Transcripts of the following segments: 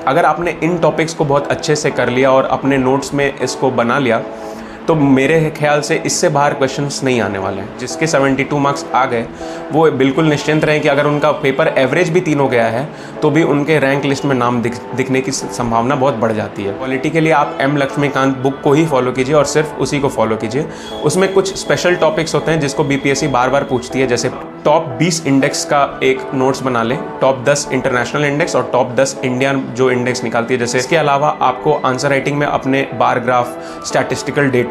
अगर आपने इन टॉपिक्स को बहुत अच्छे से कर लिया और अपने नोट्स में इसको बना लिया तो मेरे ख्याल से इससे बाहर क्वेश्चंस नहीं आने वाले हैं। जिसके 72 मार्क्स आ गए वो बिल्कुल निश्चिंत रहें कि अगर उनका पेपर एवरेज भी 3 हो गया है तो भी उनके रैंक लिस्ट में नाम दिखने की संभावना बहुत बढ़ जाती है। क्वालिटी के लिए आप एम लक्ष्मीकांत बुक को ही फॉलो कीजिए और सिर्फ उसी को फॉलो कीजिए। उसमें कुछ स्पेशल टॉपिक्स होते हैं जिसको बीपीएससी बार बार पूछती है, जैसे टॉप 20 इंडेक्स का एक नोट्स बना लें, टॉप 10 इंटरनेशनल इंडेक्स और टॉप 10 इंडियन जो इंडेक्स निकालती है। जैसे इसके अलावा आपको आंसर राइटिंग में अपने बार ग्राफ, स्टैटिस्टिकल डेटा,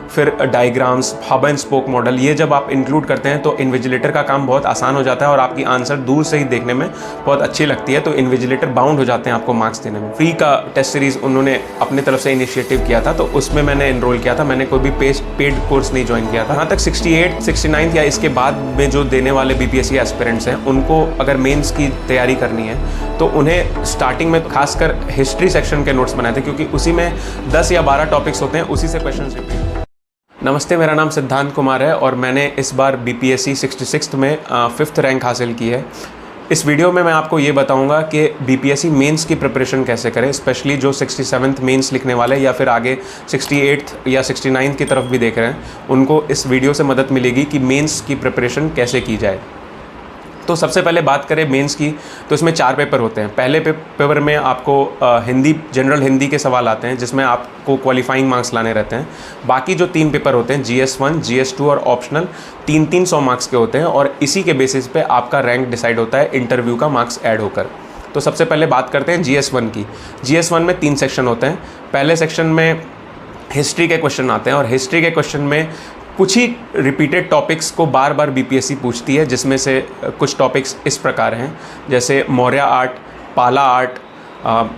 फिर diagrams, hub and spoke model, ये जब आप इंक्लूड करते हैं तो इन्विजिलेटर का काम बहुत आसान हो जाता है और आपकी आंसर दूर से ही देखने में बहुत अच्छी लगती है, तो इन्विजिलेटर बाउंड हो जाते हैं आपको मार्क्स देने में। फ्री का टेस्ट सीरीज उन्होंने अपनी तरफ से इनिशिएटिव किया था तो उसमें मैंने एनरोल किया था, मैंने कोई भी पेड कोर्स नहीं ज्वाइन किया था। यहाँ तक 68, 69 या इसके बाद में जो देने वाले बीपीएससी एस्पिरेंट्स हैं उनको अगर मेंस की तैयारी करनी है तो उन्हें स्टार्टिंग में खासकर हिस्ट्री सेक्शन के नोट्स बनाए थे, क्योंकि उसी में 10 या 12 टॉपिक्स होते हैं, उसी से क्वेश्चन रिपीट। नमस्ते, मेरा नाम सिद्धांत कुमार है और मैंने इस बार बीपीएससी 66 में 5th रैंक हासिल की है। इस वीडियो में मैं आपको ये बताऊंगा कि बीपीएससी मेंस की प्रिपरेशन कैसे करें, स्पेशली जो 67th मेंस लिखने वाले या फिर आगे 68th या 69th की तरफ भी देख रहे हैं, उनको इस वीडियो से मदद मिलेगी कि मेंस की प्रिपरेशन कैसे की जाए। तो सबसे पहले बात करें मेंस की, तो इसमें 4 पेपर होते हैं। पहले पेपर में आपको हिंदी, जनरल हिंदी के सवाल आते हैं जिसमें आपको क्वालिफाइंग मार्क्स लाने रहते हैं। बाकी जो 3 पेपर होते हैं, GS1, GS2 और ऑप्शनल, 300 मार्क्स के होते हैं और इसी के बेसिस पे आपका रैंक डिसाइड होता है इंटरव्यू का मार्क्स ऐड होकर। तो सबसे पहले बात करते हैं GS1 की। GS1 में 3 सेक्शन होते हैं। पहले सेक्शन में हिस्ट्री के क्वेश्चन आते हैं और हिस्ट्री के क्वेश्चन में कुछ ही रिपीटेड टॉपिक्स को बार बार बीपीएससी पूछती है, जिसमें से कुछ टॉपिक्स इस प्रकार हैं, जैसे मौर्य आर्ट, पाला आर्ट,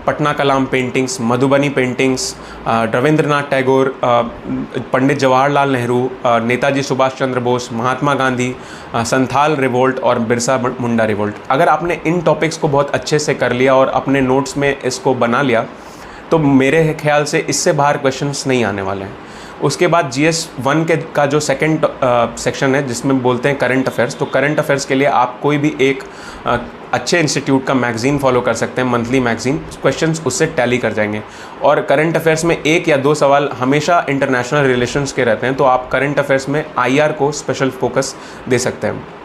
पटना कलाम paintings, Madhubani paintings, Rabindranath Tagore, Pandit Jawaharlal Nehru, Netaji Subhash Chandra Bose, Mahatma Gandhi, Santhal revolt और बिरसा मुंडा रिवोल्ट। अगर आपने इन टॉपिक्स को बहुत अच्छे से कर लिया और अपने नोट्स में इसको बना लिया तो मेरे ख्याल से इससे बाहर क्वेश्चंस नहीं आने वाले हैं। उसके बाद GS1 का जो सेकंड सेक्शन है जिसमें बोलते हैं करंट अफेयर्स, तो करंट अफेयर्स के लिए आप कोई भी एक अच्छे इंस्टीट्यूट का मैगज़ीन फॉलो कर सकते हैं, मंथली मैगज़ीन, क्वेश्चंस उससे टैली कर जाएंगे। और करंट अफेयर्स में 1 या 2 सवाल हमेशा इंटरनेशनल रिलेशंस के रहते हैं, तो आप करंट अफेयर्स में IR को स्पेशल फोकस दे सकते हैं।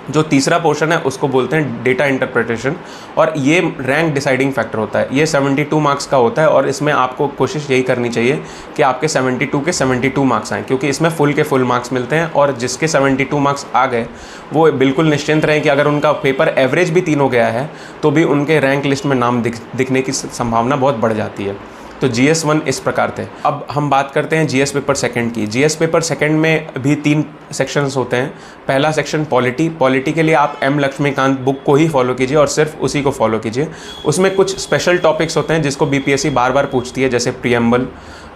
जो तीसरा पोर्शन है उसको बोलते हैं डेटा इंटरप्रिटेशन और ये रैंक डिसाइडिंग फैक्टर होता है। ये 72 मार्क्स का होता है और इसमें आपको कोशिश यही करनी चाहिए कि आपके 72 के 72 मार्क्स आएँ, क्योंकि इसमें फुल के फुल मार्क्स मिलते हैं और जिसके 72 मार्क्स आ गए वो बिल्कुल निश्चिंत रहें कि अगर उनका पेपर एवरेज भी 3 हो गया है तो भी उनके रैंक लिस्ट में नाम दिखने की संभावना बहुत बढ़ जाती है। तो GS1 इस प्रकार थे। अब हम बात करते हैं GS पेपर सेकंड की। GS पेपर सेकंड में भी 3 सेक्शंस होते हैं। पहला सेक्शन पॉलिटी के लिए आप एम लक्ष्मीकांत बुक को ही फॉलो कीजिए और सिर्फ उसी को फॉलो कीजिए। उसमें कुछ स्पेशल टॉपिक्स होते हैं जिसको बीपीएससी बार बार पूछती है, जैसे प्रीएम्बल,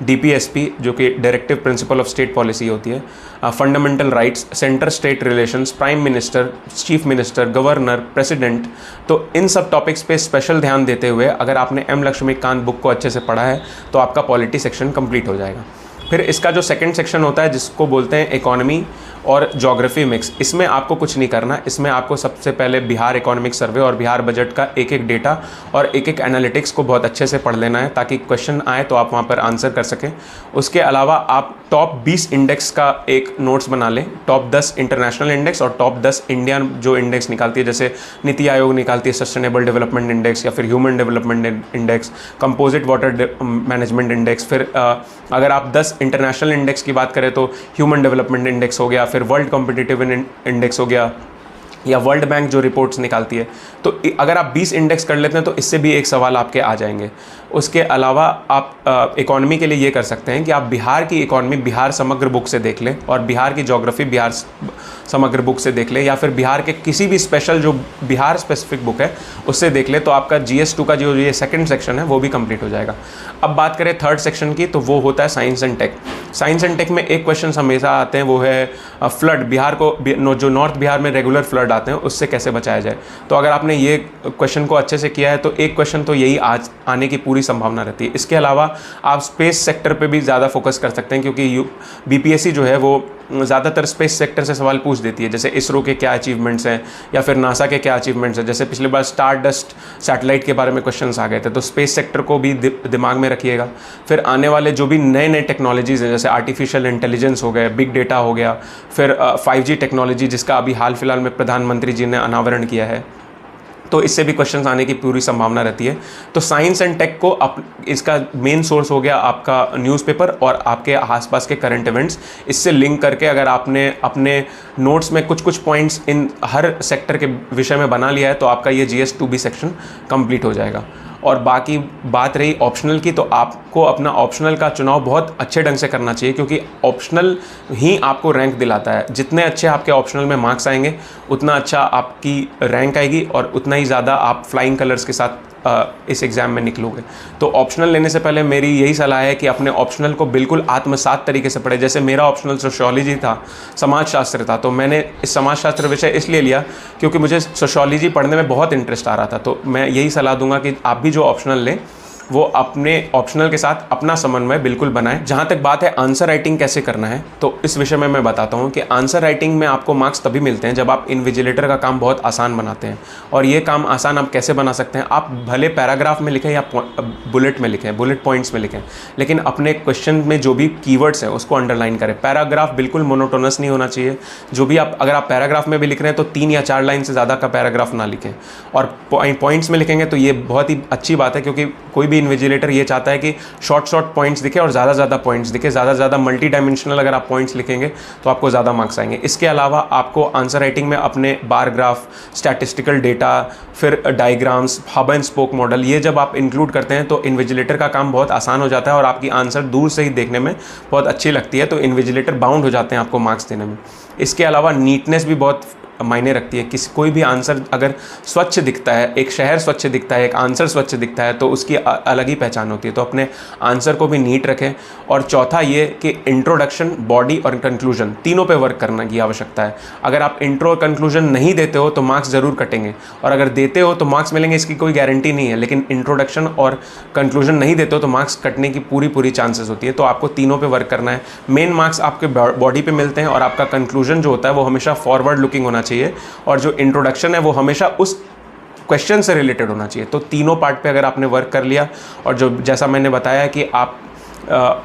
DPSP जो कि directive principle of state policy होती है, fundamental rights, centre state relations, prime minister, chief minister, governor, president. तो इन सब टॉपिक्स पे स्पेशल ध्यान देते हुए अगर आपने एम लक्ष्मीकांत बुक को अच्छे से पढ़ा है तो आपका पॉलिटी सेक्शन कंप्लीट हो जाएगा। फिर इसका जो सेकंड सेक्शन होता है जिसको बोलते हैं इकोनॉमी और ज्योग्राफी मिक्स, इसमें आपको कुछ नहीं करना। इसमें आपको सबसे पहले बिहार इकोनॉमिक सर्वे और बिहार बजट का एक एक डेटा और एक एक एनालिटिक्स को बहुत अच्छे से पढ़ लेना है ताकि क्वेश्चन आए तो आप वहाँ पर आंसर कर सकें। उसके अलावा आप टॉप 20 इंडेक्स का एक नोट्स बना लें, टॉप 10 इंटरनेशनल इंडेक्स और टॉप 10 इंडियन जो इंडेक्स निकालती है, जैसे नीति आयोग निकालती है सस्टेनेबल डेवलपमेंट इंडेक्स या फिर human development index, composite water management index. फिर अगर आप 10 इंटरनेशनल इंडेक्स की बात करें तो ह्यूमन डेवलपमेंट इंडेक्स हो गया, फिर वर्ल्ड कॉम्पिटिटिव इंडेक्स हो गया या वर्ल्ड बैंक जो रिपोर्ट्स निकालती है। तो अगर आप 20 इंडेक्स कर लेते हैं तो इससे भी एक सवाल आपके आ जाएंगे। उसके अलावा आप इकोनॉमी के लिए ये कर सकते हैं कि आप बिहार की इकोनॉमी बिहार समग्र बुक से देख लें और बिहार की ज्योग्राफी बिहार समग्र बुक से देख लें या फिर बिहार के किसी भी स्पेशल जो बिहार स्पेसिफिक बुक है उससे देख लें, तो आपका GS2 का जो ये सेकंड सेक्शन है वो भी कंप्लीट हो जाएगा। अब बात करें थर्ड सेक्शन की, तो वो होता है science and tech. Science and tech में एक क्वेश्चन हमेशा आते हैं, वो है फ्लड, बिहार को जो नॉर्थ बिहार में रेगुलर फ्लड आते हैं उससे कैसे बचाया जाए। तो अगर आपने ये क्वेश्चन को अच्छे से किया है तो एक क्वेश्चन तो यही आज आने की पूरी संभावना रहती है। इसके अलावा आप स्पेस सेक्टर पे भी ज़्यादा फोकस कर सकते हैं, क्योंकि बीपीएससी जो है वो ज़्यादातर स्पेस सेक्टर से सवाल पूछ देती है, जैसे इसरो के क्या अचीवमेंट्स हैं या फिर नासा के क्या अचीवमेंट्स हैं। जैसे पिछली बार स्टार डस्ट सैटेलाइट के बारे में क्वेश्चंस आ गए थे, तो स्पेस सेक्टर को भी दिमाग में रखिएगा। फिर आने वाले जो भी नए नए टेक्नोलॉजीज़ हैं, जैसे आर्टिफिशियल इंटेलिजेंस हो गए, बिग डेटा हो गया, फिर 5G टेक्नोलॉजी जिसका अभी हाल फिलहाल में प्रधानमंत्री जी ने अनावरण किया है, तो इससे भी क्वेश्चंस आने की पूरी संभावना रहती है। तो साइंस एंड टेक को इसका मेन सोर्स हो गया आपका न्यूज़पेपर और आपके आसपास के करंट इवेंट्स। इससे लिंक करके अगर आपने अपने नोट्स में कुछ कुछ पॉइंट्स इन हर सेक्टर के विषय में बना लिया है तो आपका ये GS 2B सेक्शन कंप्लीट हो जाएगा। और बाकी बात रही ऑप्शनल की, तो आपको अपना ऑप्शनल का चुनाव बहुत अच्छे ढंग से करना चाहिए, क्योंकि ऑप्शनल ही आपको रैंक दिलाता है। जितने अच्छे आपके ऑप्शनल में मार्क्स आएंगे उतना अच्छा आपकी रैंक आएगी और उतना ही ज़्यादा आप फ्लाइंग कलर्स के साथ इस एग्ज़ाम में निकलोगे। तो ऑप्शनल लेने से पहले मेरी यही सलाह है कि अपने ऑप्शनल को बिल्कुल आत्मसात तरीके से पढ़े। जैसे मेरा ऑप्शनल सोशियोलॉजी था, समाजशास्त्र था, तो मैंने इस समाजशास्त्र विषय इसलिए लिया क्योंकि मुझे सोशियोलॉजी पढ़ने में बहुत इंटरेस्ट आ रहा था। तो मैं यही सलाह दूंगा कि आप भी जो ऑप्शनल लें वो अपने ऑप्शनल के साथ अपना समन्वय बिल्कुल बनाएं। जहाँ तक बात है आंसर राइटिंग कैसे करना है, तो इस विषय में मैं बताता हूँ कि आंसर राइटिंग में आपको मार्क्स तभी मिलते हैं जब आप इन्विजिलेटर का काम बहुत आसान बनाते हैं। और ये काम आसान आप कैसे बना सकते हैं, आप भले पैराग्राफ में लिखें या बुलेट में लिखें, बुलेट पॉइंट्स में लिखें, लेकिन अपने क्वेश्चन में जो भी कीवर्ड्स हैं उसको अंडरलाइन करें। पैराग्राफ बिल्कुल मोनोटोनस नहीं होना चाहिए। जो भी आप अगर आप पैराग्राफ में भी लिख रहे हैं तो 3 या 4 लाइन से ज़्यादा का पैराग्राफ ना लिखें। और पॉइंट्स में लिखेंगे तो ये बहुत ही अच्छी बात है, क्योंकि कोई भी इन्विजिलेटर ये चाहता है कि शॉर्ट पॉइंट्स दिखे और ज़्यादा पॉइंट्स दिखे। ज़्यादा मल्टी डायमेंशनल अगर आप पॉइंट्स लिखेंगे तो आपको ज़्यादा मार्क्स आएंगे। इसके अलावा आपको आंसर राइटिंग में अपने बार ग्राफ, स्टैटिस्टिकल डेटा, फिर diagrams, hub and spoke model, ये जब आप इंक्लूड करते हैं तो इन्विजिलेटर का काम बहुत आसान हो जाता है और आपकी आंसर दूर से ही देखने में बहुत अच्छी लगती है। तो इन्विजिलेटर बाउंड हो जाते हैं आपको मार्क्स देने में। इसके अलावा नीटनेस भी बहुत मायने रखती है। कोई भी आंसर अगर स्वच्छ दिखता है, एक शहर स्वच्छ दिखता है, एक आंसर स्वच्छ दिखता है, तो उसकी अलग ही पहचान होती है। तो अपने आंसर को भी नीट रखें। और चौथा ये कि इंट्रोडक्शन, बॉडी और कंक्लूजन तीनों पे वर्क करने की आवश्यकता है। अगर आप इंट्रो और कंक्लूजन नहीं देते हो तो मार्क्स ज़रूर कटेंगे, और अगर देते हो तो मार्क्स मिलेंगे, इसकी कोई गारंटी नहीं है। लेकिन इंट्रोडक्शन और कंक्लूजन नहीं देते हो तो मार्क्स कटने की पूरी चांसेस होती है। तो आपको तीनों पे वर्क करना है। मेन मार्क्स आपके बॉडी पे मिलते हैं और आपका कंक्लूजन जो होता है वो हमेशा फॉरवर्ड लुकिंग होना चाहिए, और जो इंट्रोडक्शन है वो हमेशा उस क्वेश्चन से रिलेटेड होना चाहिए। तो तीनों पार्ट पे अगर आपने वर्क कर लिया, और जो जैसा मैंने बताया कि आप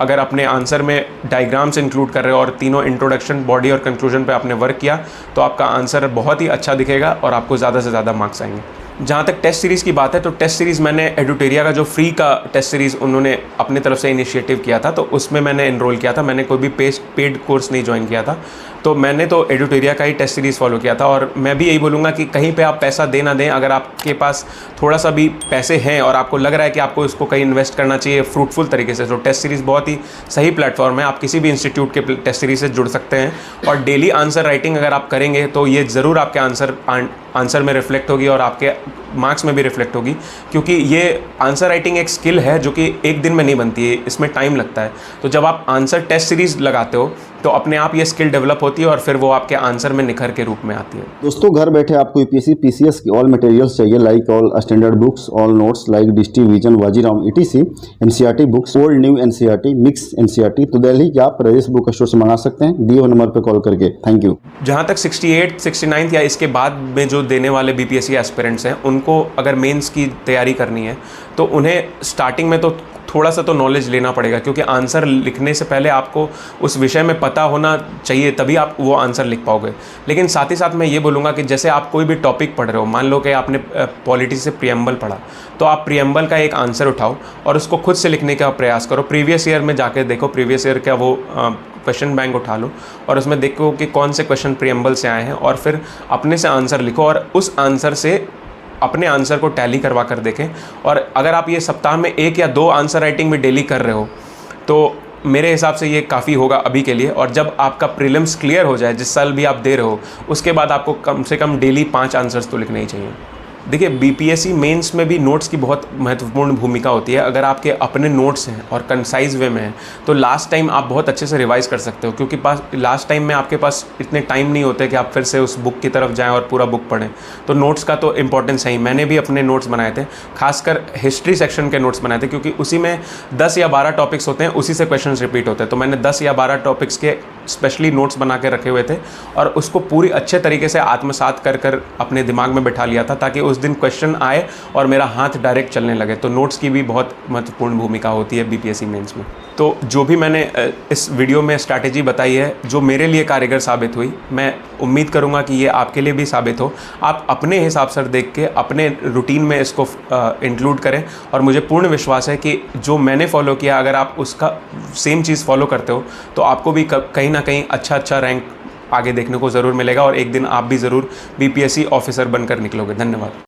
अगर अपने आंसर में डायग्राम्स इंक्लूड कर रहे हो और तीनों इंट्रोडक्शन, बॉडी और कंक्लूजन पे आपने वर्क किया, तो आपका आंसर बहुत ही अच्छा दिखेगा और आपको ज़्यादा से ज़्यादा मार्क्स आएंगे। जहाँ तक टेस्ट सीरीज़ की बात है, तो टेस्ट सीरीज़ मैंने एडुटेरिया का जो फ्री का टेस्ट सीरीज़ उन्होंने अपने तरफ से इनिशिएटिव किया था, तो उसमें मैंने एनरोल किया था। मैंने कोई भी पेड कोर्स नहीं ज्वाइन किया था, तो मैंने तो एडुटेरिया का ही टेस्ट सीरीज़ फॉलो किया था। और मैं भी यही बोलूँगा कि कहीं पे आप पैसा दे ना दें, अगर आपके पास थोड़ा सा भी पैसे हैं और आपको लग रहा है कि आपको इसको कहीं इन्वेस्ट करना चाहिए फ्रूटफुल तरीके से, तो टेस्ट सीरीज़ बहुत ही सही प्लेटफॉर्म है। आप किसी भी इंस्टीट्यूट के टेस्ट सीरीज़ से जुड़ सकते हैं, और डेली आंसर राइटिंग अगर आप करेंगे तो ये ज़रूर आपके आंसर में रिफ्लेक्ट होगी और आपके मार्क्स में भी रिफ्लेक्ट होगी, क्योंकि ये आंसर राइटिंग एक स्किल है जो कि एक दिन में नहीं बनती है, इसमें टाइम लगता है। तो जब आप आंसर टेस्ट सीरीज़ लगाते हो तो अपने आप ये स्किल डेवलप होती है और फिर वो आपके आंसर में निखर के रूप में आती है। दोस्तों, घर बैठे आपको यूपीएससी पीसीएस की ऑल मटेरियल्स चाहिए, like all standard books, all notes like Drishti, Vision, Vajiram, etc, NCERT books, old new NCERT, mix NCERT, तो दिल्ली के आप प्रदेश बुक स्टोर से मंगा सकते हैं, दिए हुए नंबर पर कॉल करके। Thank you. जहाँ तक 68, 69 या इसके बाद में जो देने वाले बीपीएससी एस्पिरेंट्स हैं, उनको अगर मेंस की तैयारी करनी है तो उन्हें स्टार्टिंग में तो थोड़ा सा तो नॉलेज लेना पड़ेगा, क्योंकि आंसर लिखने से पहले आपको उस विषय में पता होना चाहिए, तभी आप वो आंसर लिख पाओगे। लेकिन साथ ही साथ मैं ये बोलूँगा कि जैसे आप कोई भी टॉपिक पढ़ रहे हो, मान लो कि आपने पॉलिटी से प्रीएम्बल पढ़ा, तो आप प्रीएम्बल का एक आंसर उठाओ और उसको खुद से लिखने का प्रयास करो। प्रीवियस ईयर में जाके देखो, प्रीवियस ईयर का वो क्वेश्चन बैंक उठा लो और उसमें देखो कि कौन से क्वेश्चन प्रीएम्बल से आए हैं, और फिर अपने से आंसर लिखो और उस आंसर से अपने आंसर को टैली करवा कर देखें। और अगर आप ये सप्ताह में 1 या 2 आंसर राइटिंग भी डेली कर रहे हो तो मेरे हिसाब से ये काफ़ी होगा अभी के लिए। और जब आपका प्रीलिम्स क्लियर हो जाए, जिस साल भी आप दे रहे हो, उसके बाद आपको कम से कम डेली 5 आंसर्स तो लिखने ही चाहिए। देखिए, बीपीएससी मेंस में भी नोट्स की बहुत महत्वपूर्ण भूमिका होती है। अगर आपके अपने नोट्स हैं और कंसाइज वे में हैं तो लास्ट टाइम आप बहुत अच्छे से रिवाइज़ कर सकते हो, क्योंकि लास्ट टाइम में आपके पास इतने टाइम नहीं होते कि आप फिर से उस बुक की तरफ जाएं और पूरा बुक पढ़ें। तो नोट्स का तो इम्पोर्टेंस है ही। मैंने भी अपने नोट्स बनाए थे, खासकर हिस्ट्री सेक्शन के नोट्स बनाए थे, क्योंकि उसी में 10 या 12 टॉपिक्स होते हैं, उसी से क्वेश्चन रिपीट होते हैं। तो मैंने 10 या 12 टॉपिक्स के स्पेशली नोट्स बना के रखे हुए थे और उसको पूरी अच्छे तरीके से आत्मसात कर कर अपने दिमाग में बिठा लिया था ताकि उस दिन क्वेश्चन आए और मेरा हाथ डायरेक्ट चलने लगे। तो नोट्स की भी बहुत महत्वपूर्ण भूमिका होती है बीपीएससी मेंस में। तो जो भी मैंने इस वीडियो में स्ट्रैटेजी बताई है जो मेरे लिए कारगर साबित हुई, मैं उम्मीद करूंगा कि ये आपके लिए भी साबित हो। आप अपने हिसाब से देख के अपने रूटीन में इसको इंक्लूड करें और मुझे पूर्ण विश्वास है कि जो मैंने फॉलो किया, अगर आप उसका सेम चीज़ फॉलो करते हो तो आपको भी कहीं ना कहीं अच्छा रैंक आगे देखने को ज़रूर मिलेगा और एक दिन आप भी ज़रूर बीपीएससी ऑफिसर बनकर निकलोगे। धन्यवाद।